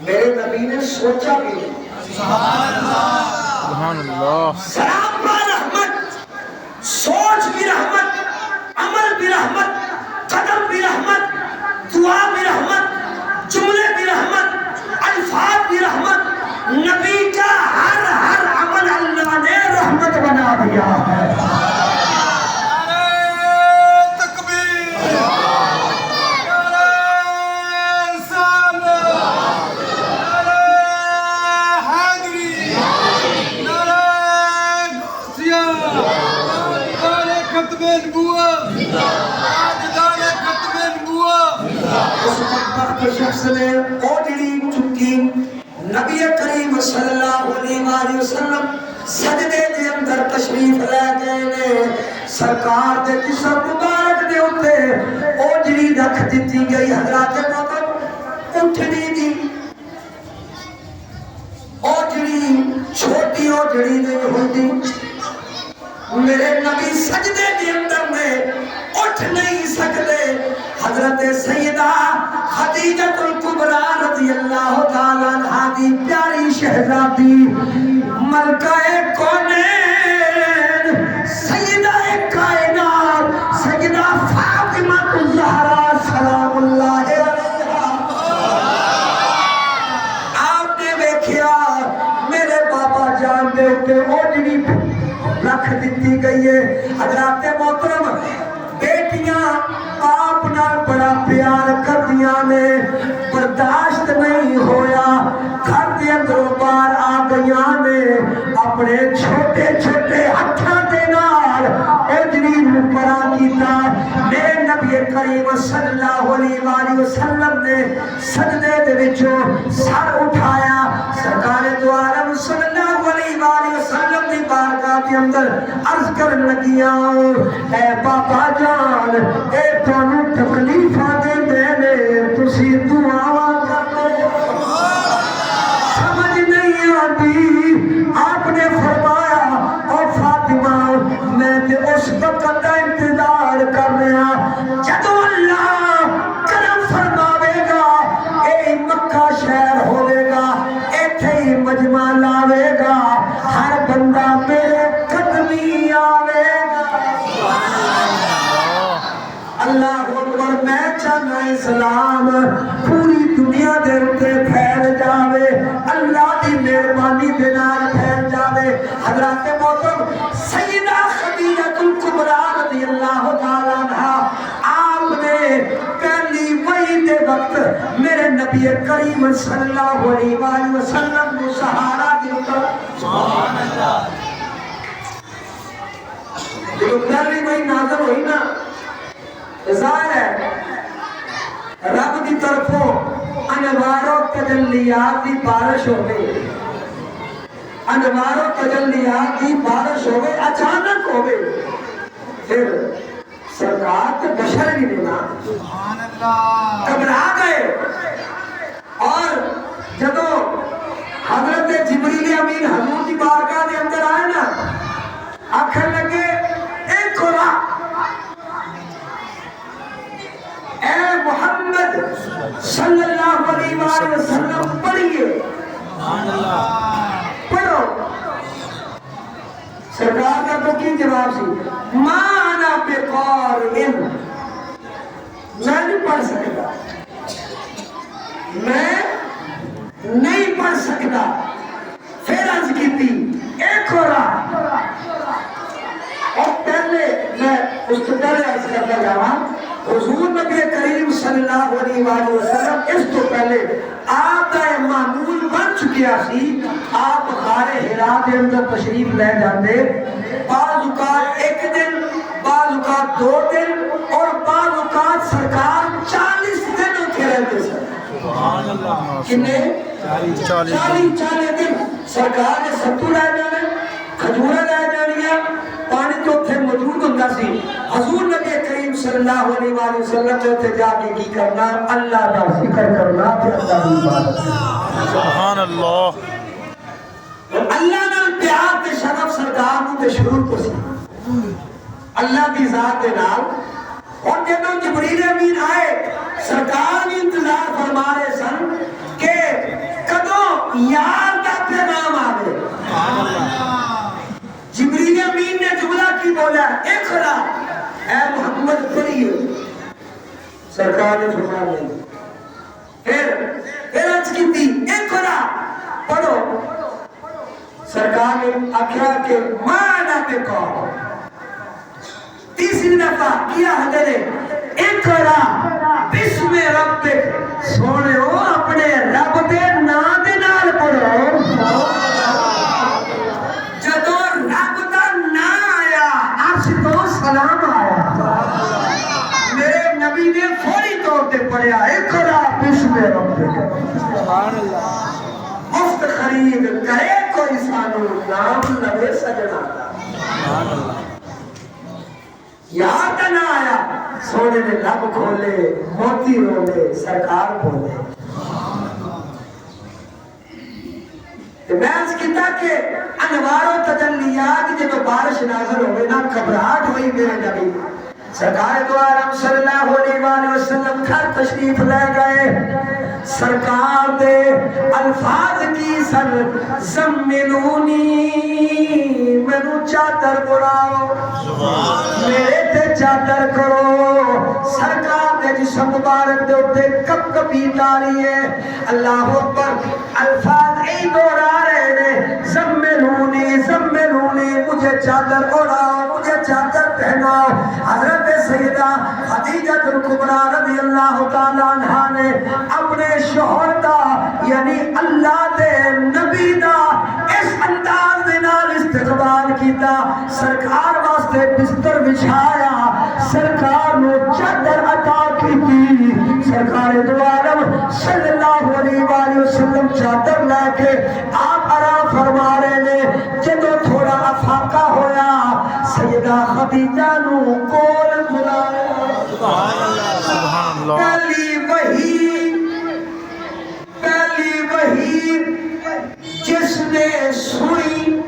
میرے نبی نے سوچا بھی نہیں۔ سبحان اللہ۔ سراپا رحمت، سوچ بھی رحمت، عمل بھی رحمت، قدم بھی رحمت، دعا بھی رحمت، جملے بھی رحمت، الفاظ بھی رحمت، نبی کا ہر عمل اللہ نے رحمت بنا دیا ہے۔ اس بدبخت شخص نے اوجڑی چکی، نبی کریم صلی اللہ علیہ وآلہ وسلم سجدے دے اندر تشریف لے گئے نے، سرکار دے جسم مبارک دے اوتے اوجڑی رکھ دتی گئی۔ حضرات محترم اٹھنی دی اوجڑی چھوٹی اوجڑی نہیں ہوتی، میرے نبی سجدے کے اندر میں اٹھ نہیں سکتے۔ حضرت سیدہ خدیجۃ الکبریٰ رضی اللہ تعالیٰ عنہا دی پیاری شہزادی ملکہ کونین سیدہ کائنات سیدہ فاطمہ الزہرا سلام اللہ علیہا، آپ نے دیکھیا میرے بابا جان دے اتے اوجری رکھ دیتی گئی ہے۔ حضرات محترم بیٹیاں آپ نال بڑا پیار کردیاں نے، برداشت نہیں ہویا، گھر دے اندروں باہر آ گئیاں نے، اپنے چھوٹے چھوٹے ہتھاں دے نال اجری نوں پرا کیتا۔ میرے نبی کریم صلی اللہ علیہ وآلہ وسلم نے سجدے دے وچوں سر اٹھایا، سرکار دو عالم صلی اللہ علیہ وآلہ وسلم دی بارگاہ دے اندر عرض کرن لگیاں، اے بابا جان اے تانوں تکلیفاں دے نے تسی دعاواں کرو، سمجھ نہیں آتی۔ آپ نے فرمایا او فاطمہ میں تے اس وقت دا انتظار کر رہا جدوں اللہ کرم فرماوے گا، اے مکہ شہر ہوے گا، ایتھے ہی مجمع لاوے گا، ہر بندہ میرے قدمی آوے گا۔ اللہ اکبر، میں چاہنا اسلام پوری دنیا دے اتے پھیل جاوے، اللہ دی مہربانی دے نال پھیل جاوے۔ حضرات محترم سیدہ خدیجۃ الکبریٰ رضی اللہ تعالیٰ عنہا، آپ نے پہلی وحی دے وقت میرے نبی کریم صلی اللہ علیہ وآلہ وسلم کو سہارا دیتا۔ سبحان اللہ، جو پہلی وحی نازل ہوئی نا، ظاہر ہے رب دی طرفوں انوار و تجلیات دی بارش ہوئے، انوار و تجلیات دی بارش ہوئے، اچانک ہوئے، پھر سرکار کے بشر بھی دینا گھبرا گئے، اور جدو حضرت جبریل امین حضور کی بارگاہ دے اندر آئے نا، آخر لگے اے قرآن اے محمد صلی اللہ علیہ وآلہ وسلم پڑھئے، پڑھو۔ سرکار کا تو کی جواب سی، مانا بقارئ، میں نہیں پڑھ سکتا، میں نہیں پڑھ سکتا۔ پھر عرض کی تھی ایک قرآن، اور پہلے میں اس سے پہلے عرض کرتا جاؤں، حضور نبی کریم صلی اللہ علیہ وآلہ وسلم اس تو پہلے آپ کا معمول بن چکیا سی، آپ غار حرا دے اندر تشریف لے جاندے، بعض اوقات ایک دن، بعض اوقات 2 دن، اور بعض اوقات سرکار 40 دن اتنے رہتے سر۔ کنے 40 دن سرکار نے ستو لے جانے، کھجورہ لے جانیا، پانی تو اتنے موجود ہوتا سی۔ حضور نبی کریم صلی اللہ علیہ وآلہ وسلم نے اتنے جا کے کی کرنا، اللہ کا ذکر کرنا، پھر اللہ کی عبادت۔ سبحان اللہ، اللہ نال پیار تے شرف سرکار کو تے شروع کو سی، اللہ کی ذات دے نال۔ اور جب جبریل امین آئے، سرکار بھی انتظار فرما رہے سن کہ کدوں یار کا پیغام آوے۔ جبریل امین نے جملہ کی بولا، اقرا اے محمد پڑھیے، سرکار نے فرمایا نہیں۔ پھر عرض کی تھی اقرا پڑھو، سرکار نے آخیا کہ مانا بقارئ، تیسری دفعہ کیا حضرت اقرا بسم ربک، سونے ہو اپنے رب دے نام دے نال پڑھو۔ جدو رب دا نام آیا، عرش تو سلام آیا، میرے نبی نے فوری طور پہ پڑھیا اقرا بسم ربک۔ مفت خرید کرے کوئی سانو، نام لگے سجنا دا، یاد نہ آیا، سونے نے لب کھولے، موتی رولے، سرکار بولے۔ میں عرض کیتا کہ انوار و تجلیات جب بارش نازل ہوئے نا، گھبراہٹ ہوئی میرے نبی۔ سرکار دو عالم صلی اللہ علیہ وآلہ وسلم گھر تشریف لے گئے سرکار دے الفاظ کی سر زملونی مینو چادر بڑھاؤ میرے تے چادر کرو سرکار دے جسم مبارک دے اوتے کب کبھی تاری ہے اللہ اکبر الفاظ ای دوہرا رہے نے زملونی زملونی مجھے چادر اڑاؤ مجھے چادر پہناؤ حضرت سیدہ خدیجہ کبریٰ رضی اللہ تعالیٰ عنہ نے اپنے شوہر دا یعنی اللہ دے نبی دا اس انداز دے نال استقبال کیتا سرکار واسطے بستر بچھایا سرکار نو چادر عطا کی سرکار دو عالم صلی اللہ علیہ وآلہ وسلم چادر لے کے آپ آرام فرما رہے نے جدو تھوڑا افاقہ ہویا سیدہ خدیجہ نو کول بلایا پہلی وحی جس نے سنی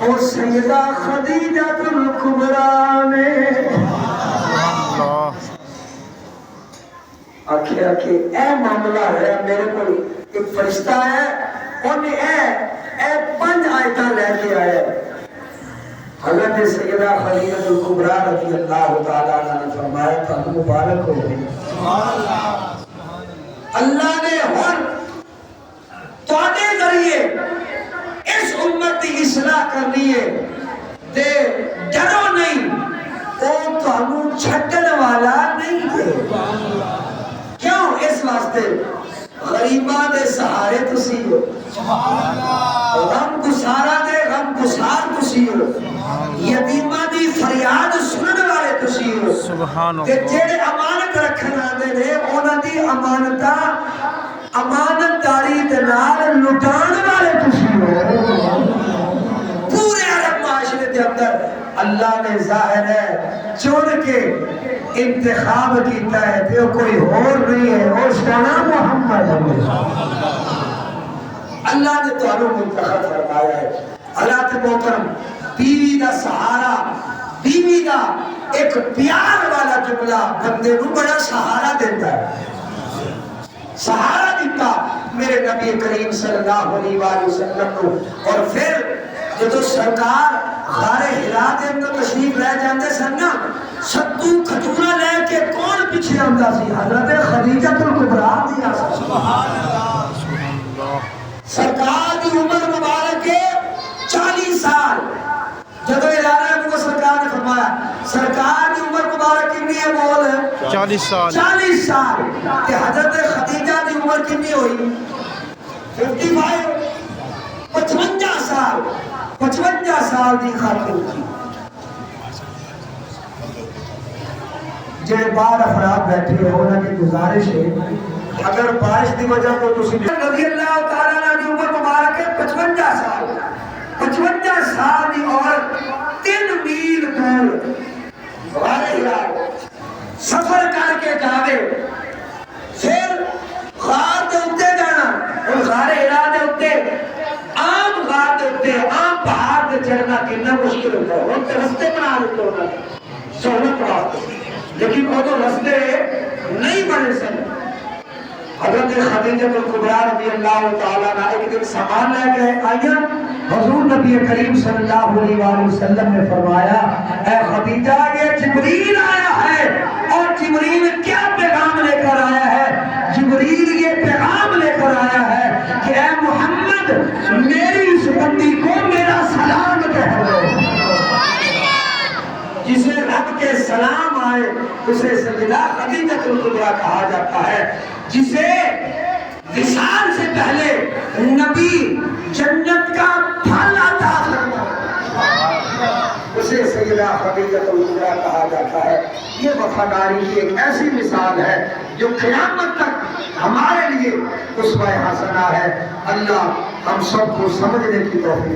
وہ سیدہ خدیجہ کبریٰ نے آکھے اے معاملہ ہے میرے کو ایک فرشتہ ہے انہیں اے 5 آیتاں لے کے آئے حضرت سیدہ خدیجہ کبریٰ رضی اللہ تعالیٰ عنہ نے فرمایا تھا مبارک ہو گئی اللہ نے ہر تواڈے ذریعے اس امت کی اصلاح کرنی ہے تے ڈرو نہیں وہ تانوں چھڈن والا نہیں ہے کیوں اس واسطے غریباں دے سہارے تسی ہو غم گسارا دے غم گسار تسی ہو یتیماں دی فریاد سنن والے تسی ہو تے جڑے امانت رکھن آندے نے انہاں دی امانتاں امانتداری دے نال لٹان والے تسی ہو پورے عرب معاشرے دے اندر اللہ نے ظاہر ہے چن کے انتخاب کیتا ہے کہ کوئی اور نہیں ہے اور سونا محمد اللہ نے تمہیں منتخب فرمایا ہے حالات محترم بیوی دا سہارا بیوی دا ایک پیار والا جملہ بندے نو بڑا سہارا دیتا ہے سہارا دیتا میرے نبی کریم صلی اللہ علیہ وآلہ وسلم کو اور پھر جدو سرکار غار حرا دے اندر تشریف لے جاندے سن نا ستو کھجورا لے کے کون پیچھے آندا سی حضرت خدیجہ کبریٰ دی سبحان اللہ سرکار دی عمر مبارک ہے 40 سال جدو اعلان کو سرکار نے فرمایا سرکار دی عمر مبارک کتنی ہے بول 40 سال 40 سال تے حضرت خدیجہ دی عمر کتنی ہوئی 55 سال 55 سال دی خاتون تھی جے بار افراد بیٹھے ہیں انہاں کی گزارش ہے اگر بارش دی وجہ کو تسی رضی اللہ تعالیٰ عنہ دی عمر مبارک ہے 55 سال 55 سال دی عورت 3 میل دور غار حرا سفر کر کے جاوے پھر غار دے اتے جانا اور غار حرا دے اتے عام غار دے اتے عام پہاڑ دے چڑھنا کتنا مشکل ہوتا ہے وہ رستے بنا دیتے ہوتا ہے سہولت پڑھاتے لیکن وہ تو رستے نہیں بنے سن حضرت خدیجہ کبریٰ رضی اللہ تعالیٰ عنہ ایک دن سامان لے کے آئیاں حضور نبی کریم صلی اللہ علیہ وآلہ وسلم نے فرمایا اے خدیجہ یہ جبریل آیا ہے اور جبریل کیا پیغام لے کر آیا ہے جبریل یہ پیغام لے کر آیا ہے کہ اے محمد میری اس بندی کو میرا سلام کہہ دو جسے رب کے سلام آئے اسے سیدہ خدیجہ کبریٰ کہا جاتا ہے جسے وصال سے پہلے نبی جنت کا پھل عطا فرمایا اسے سیدہ خدیجہ کبریٰ کہا جاتا ہے یہ وفاداری کی ایک ایسی مثال ہے جو قیامت تک ہمارے لیے اسوہ حسنہ ہے اللہ ہم سب کو سمجھنے کی توفیق